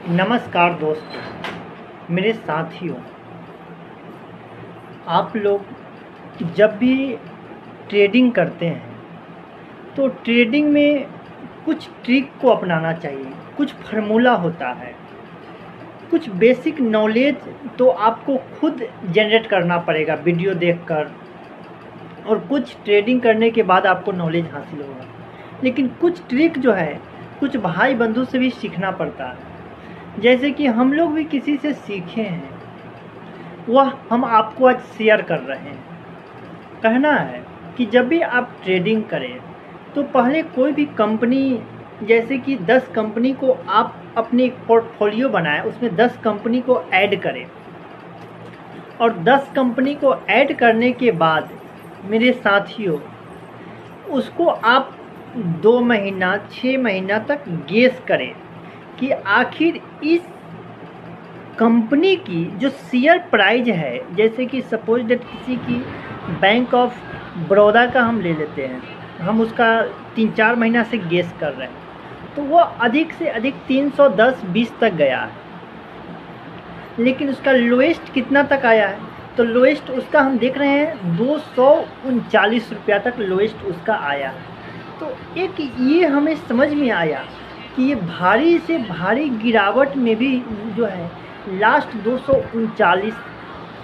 नमस्कार दोस्तों, मेरे साथियों। आप लोग जब भी ट्रेडिंग करते हैं तो ट्रेडिंग में कुछ ट्रिक को अपनाना चाहिए। कुछ फार्मूला होता है, कुछ बेसिक नॉलेज तो आपको खुद जनरेट करना पड़ेगा वीडियो देखकर, और कुछ ट्रेडिंग करने के बाद आपको नॉलेज हासिल होगा। लेकिन कुछ ट्रिक जो है कुछ भाई बंधु से भी सीखना पड़ता है। जैसे कि हम लोग भी किसी से सीखे हैं, वह हम आपको आज शेयर कर रहे हैं। कहना है कि जब भी आप ट्रेडिंग करें तो पहले कोई भी कंपनी, जैसे कि 10 कंपनी को आप अपनी पोर्टफोलियो बनाएं, उसमें 10 कंपनी को ऐड करें, और 10 कंपनी को ऐड करने के बाद मेरे साथियों उसको आप 2 महीना 6 महीना तक गेस करें कि आखिर इस कंपनी की जो शेयर प्राइस है, जैसे कि सपोज डेट किसी की बैंक ऑफ बड़ौदा का हम ले लेते हैं, हम उसका 3-4 महीना से गेस कर रहे हैं, तो वो अधिक से अधिक 310-20 तक गया है। लेकिन उसका लोएस्ट कितना तक आया है? तो लोएस्ट उसका हम देख रहे हैं 239 रुपया तक लोएस्ट उसका आया है। तो एक ये हमें समझ में आया कि ये भारी से भारी गिरावट में भी जो है लास्ट 239,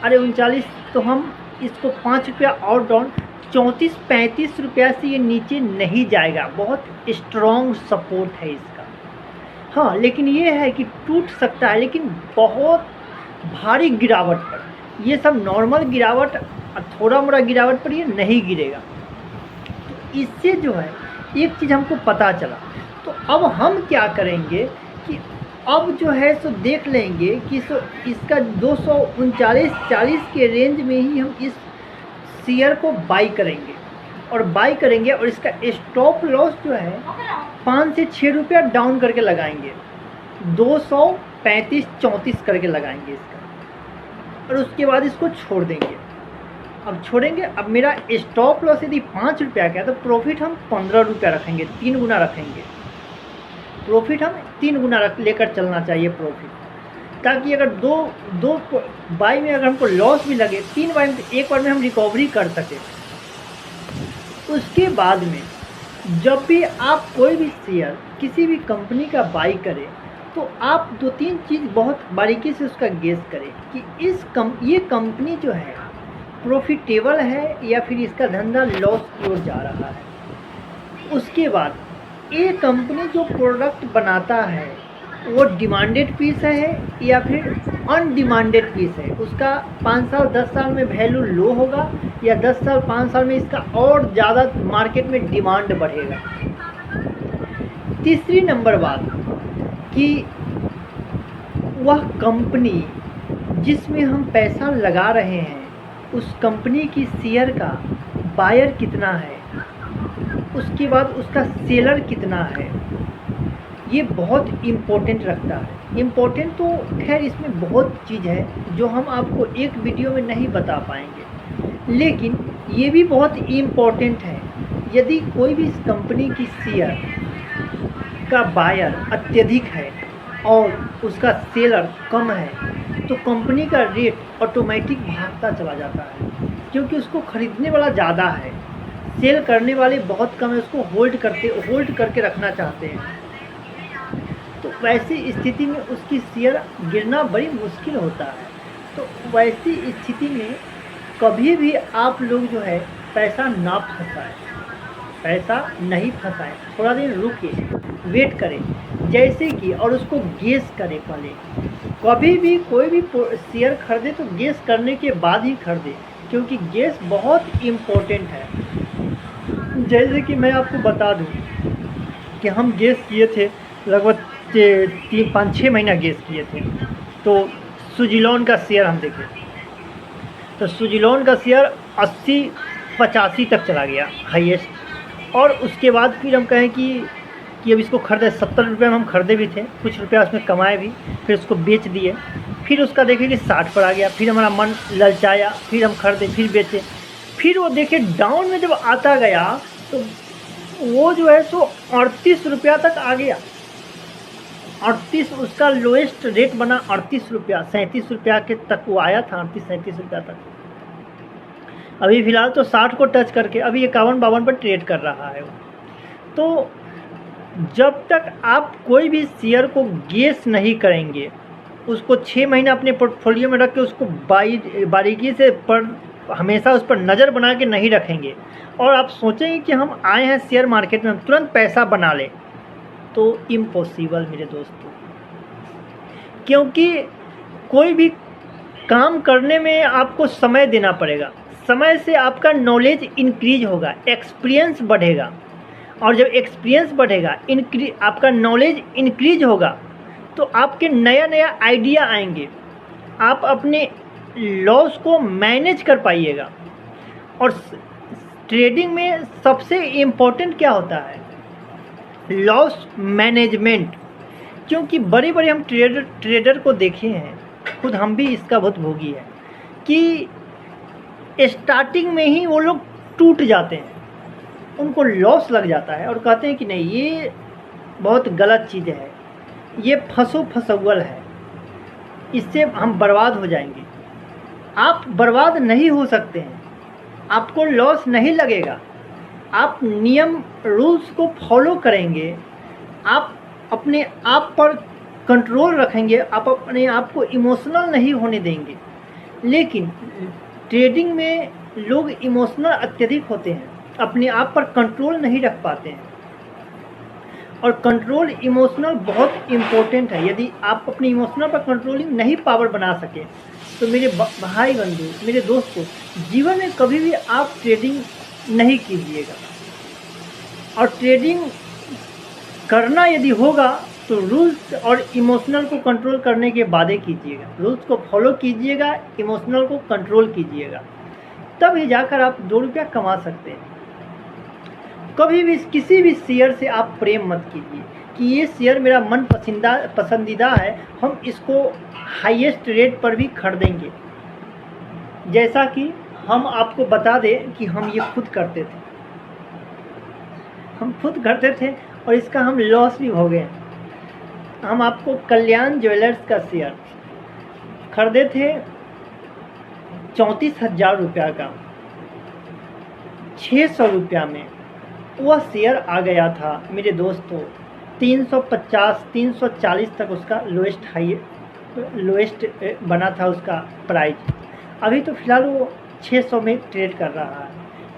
अरे 39, तो हम इसको 5 रुपया और डाउन 34-35 रुपया से ये नीचे नहीं जाएगा। बहुत स्ट्रॉन्ग सपोर्ट है इसका। हाँ, लेकिन ये है कि टूट सकता है, लेकिन बहुत भारी गिरावट पर। ये सब नॉर्मल गिरावट, थोड़ा मोड़ा गिरावट पर ये नहीं गिरेगा। तो इससे जो है एक चीज़ हमको पता चला। तो अब हम क्या करेंगे कि अब जो है सो देख लेंगे कि इसका 239-40 के रेंज में ही हम इस शेयर को बाई करेंगे, और इसका स्टॉप लॉस जो है 5 से 6 रुपया डाउन करके लगाएंगे, 235-34 करके लगाएंगे इसका, और उसके बाद इसको छोड़ देंगे। अब मेरा स्टॉप लॉस यदि 5 रुपया का है तो प्रॉफिट हम 15 रुपया रखेंगे, 3 गुना रखेंगे। प्रॉफिट हम 3 गुना लेकर चलना चाहिए प्रॉफिट, ताकि अगर दो बाई में अगर हमको लॉस भी लगे, 3 बाई में तो एक बार में हम रिकवरी कर सकें। उसके बाद में जब भी आप कोई भी शेयर किसी भी कंपनी का बाई करें तो आप 2-3 चीज़ बहुत बारीकी से उसका गेस करें कि ये कंपनी जो है प्रॉफिटेबल है या फिर इसका धंधा लॉस की ओर जा रहा है। उसके बाद ये कंपनी जो प्रोडक्ट बनाता है वो डिमांडेड पीस है या फिर अनडिमांडेड पीस है। उसका 5 साल 10 साल में वैल्यू लो होगा, या 10 साल 5 साल में इसका और ज़्यादा मार्केट में डिमांड बढ़ेगा। तीसरी नंबर बात कि वह कंपनी जिसमें हम पैसा लगा रहे हैं उस कंपनी की शेयर का बायर कितना है, उसके बाद उसका सेलर कितना है, ये बहुत इम्पोर्टेंट रखता है। इम्पोर्टेंट तो खैर इसमें बहुत चीज़ है जो हम आपको एक वीडियो में नहीं बता पाएंगे, लेकिन ये भी बहुत इम्पोर्टेंट है। यदि कोई भी कंपनी की शेयर का बायर अत्यधिक है और उसका सेलर कम है तो कंपनी का रेट ऑटोमेटिक भागता चला जाता है, क्योंकि उसको ख़रीदने वाला ज़्यादा है, सेल करने वाले बहुत कम है, उसको होल्ड करके रखना चाहते हैं। तो वैसी स्थिति में उसकी शेयर गिरना बड़ी मुश्किल होता है। तो वैसी स्थिति में कभी भी आप लोग जो है पैसा ना फंसाएं, पैसा नहीं फंसाएं, थोड़ा दिन रुके, वेट करें जैसे कि, और उसको गेस करें पहले। कभी भी कोई भी शेयर खरीदे तो गेस करने के बाद ही खरीदे, क्योंकि गेस बहुत इम्पोर्टेंट है। जैसे कि मैं आपको बता दूं कि हम गेस किए थे लगभग 5-6 महीना गेस किए थे। तो सुज़लोन का शेयर हम देखें तो सुज़लोन का शेयर 80-85 तक चला गया हाईएस्ट, और उसके बाद फिर हम कहें कि अब इसको खरीदे। 70 रुपये में हम खरीदे भी थे, कुछ रुपया उसमें कमाए भी, फिर उसको बेच दिए। फिर उसका देखें कि 60 पर आ गया, फिर हमारा मन ललचाया, फिर हम खरीदे, फिर बेचे। फिर वो देखिए डाउन में जब आता गया तो वो जो है सो 38 रुपया तक आ गया। 38 उसका लोएस्ट रेट बना 38 रुपया, 37 रुपया के तक वो आया था, 38-37 रुपया तक। अभी फ़िलहाल तो 60 को टच करके अभी 51-52 पर ट्रेड कर रहा है वो। तो जब तक आप कोई भी शेयर को गेस नहीं करेंगे, उसको 6 महीने अपने पोर्टफोलियो में रख के उसको बारीकी से हमेशा उस पर नज़र बना के नहीं रखेंगे और आप सोचेंगे कि हम आए हैं शेयर मार्केट में हम तुरंत पैसा बना लें, तो इम्पॉसिबल मेरे दोस्तों। क्योंकि कोई भी काम करने में आपको समय देना पड़ेगा, समय से आपका नॉलेज इंक्रीज होगा, एक्सपीरियंस बढ़ेगा, और जब एक्सपीरियंस बढ़ेगा, आपका नॉलेज इंक्रीज होगा, तो आपके नया नया आइडिया आएंगे, आप अपने लॉस को मैनेज कर पाइएगा। और ट्रेडिंग में सबसे इम्पोर्टेंट क्या होता है? Loss management. क्योंकि बड़े बड़े हम ट्रेडर को देखे हैं, खुद हम भी इसका बहुत भोगी है, कि स्टार्टिंग में ही वो लोग टूट जाते हैं, उनको लॉस लग जाता है और कहते हैं कि नहीं, ये बहुत गलत चीज़ है, ये फंसौल है, इससे हम बर्बाद हो जाएंगे। आप बर्बाद नहीं हो सकते हैं, आपको लॉस नहीं लगेगा, आप नियम रूल्स को फॉलो करेंगे, आप अपने आप पर कंट्रोल रखेंगे, आप अपने आप को इमोशनल नहीं होने देंगे। लेकिन ट्रेडिंग में लोग इमोशनल अत्यधिक होते हैं, अपने आप पर कंट्रोल नहीं रख पाते हैं, और कंट्रोल इमोशनल बहुत इम्पोर्टेंट है। यदि आप अपने इमोशनल पर कंट्रोलिंग नहीं पावर बना सके, तो मेरे भाई बंधु, मेरे दोस्तों, जीवन में कभी भी आप ट्रेडिंग नहीं कीजिएगा। और ट्रेडिंग करना यदि होगा तो रूल्स और इमोशनल को कंट्रोल करने के बाद ही कीजिएगा, रूल्स को फॉलो कीजिएगा, इमोशनल को कंट्रोल कीजिएगा, तब ही जाकर आप 2 रुपया कमा सकते हैं। कभी भी किसी भी शेयर से आप प्रेम मत कीजिए कि ये शेयर मेरा मन पसंदीदा है, हम इसको हाईएस्ट रेट पर भी खरीदेंगे। जैसा कि हम आपको बता दें कि हम ये खुद करते थे, और इसका हम लॉस भी हो गए। हम आपको कल्याण ज्वेलर्स का शेयर खरीदे थे 34,000 रुपया का, 600 रुपया में वह शेयर आ गया था मेरे दोस्तों। 350-340 तक उसका लोएस्ट बना था उसका प्राइस। अभी तो फिलहाल वो 600 में ट्रेड कर रहा है,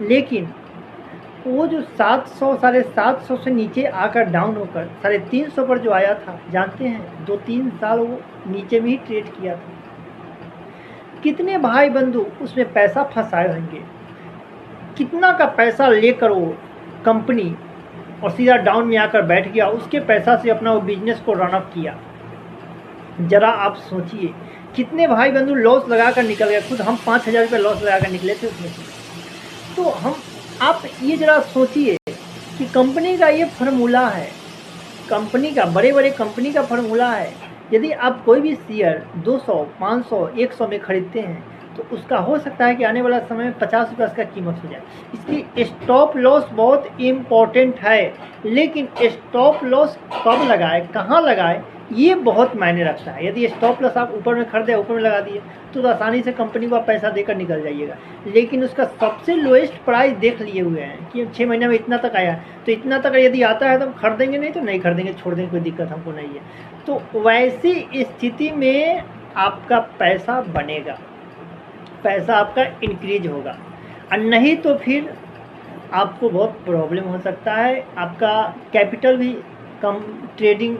लेकिन वो जो 700 750 से नीचे आकर डाउन होकर 350 पर जो आया था, जानते हैं 2-3 साल वो नीचे में ही ट्रेड किया था। कितने भाई बंधु उसमें पैसा फंसाए होंगे, कितना का पैसा लेकर वो कंपनी और सीधा डाउन में आकर बैठ गया, उसके पैसा से अपना वो बिजनेस को रन अप किया। जरा आप सोचिए कितने भाई बंधु लॉस लगाकर निकल गए। खुद हम 5,000 रुपये लॉस लगाकर निकले थे उसमें से। तो आप ये जरा सोचिए कि कंपनी का ये फार्मूला है, कंपनी का, बड़े बड़े कंपनी का फार्मूला है। यदि आप कोई भी शेयर 200, 500, 100 में खरीदते हैं, तो उसका हो सकता है कि आने वाला समय में 50 रुपये उसका कीमत हो जाए। इसकी स्टॉप लॉस बहुत इम्पोर्टेंट है, लेकिन स्टॉप लॉस कब लगाए, कहाँ लगाए, ये बहुत मायने रखता है। यदि स्टॉप लॉस आप ऊपर में खरीदे, ऊपर में लगा दिए, तो आसानी से कंपनी को आप पैसा देकर निकल जाइएगा। लेकिन उसका सबसे लोएस्ट प्राइस देख लिए हुए हैं कि 6 महीने में इतना तक आया, तो इतना तक यदि आता है तो हम खरीदेंगे, नहीं तो नहीं खरीदेंगे, छोड़ देंगे, कोई दिक्कत हमको नहीं है। तो वैसी स्थिति में आपका पैसा बनेगा, पैसा आपका इंक्रीज होगा, और नहीं तो फिर आपको बहुत प्रॉब्लम हो सकता है। आपका कैपिटल भी कम, ट्रेडिंग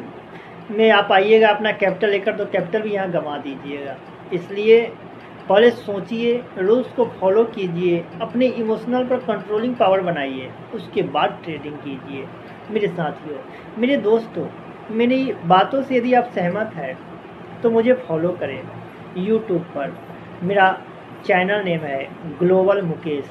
में आप आइएगा अपना कैपिटल लेकर, तो कैपिटल भी यहाँ गंवा दीजिएगा। इसलिए पहले सोचिए, रूल्स को फॉलो कीजिए, अपने इमोशनल पर कंट्रोलिंग पावर बनाइए, उसके बाद ट्रेडिंग कीजिए। मेरे साथियों, मेरे दोस्तों, मेरी बातों से यदि आप सहमत हैं तो मुझे फॉलो करें यूट्यूब पर। मेरा चैनल नेम है ग्लोबल मुकेश।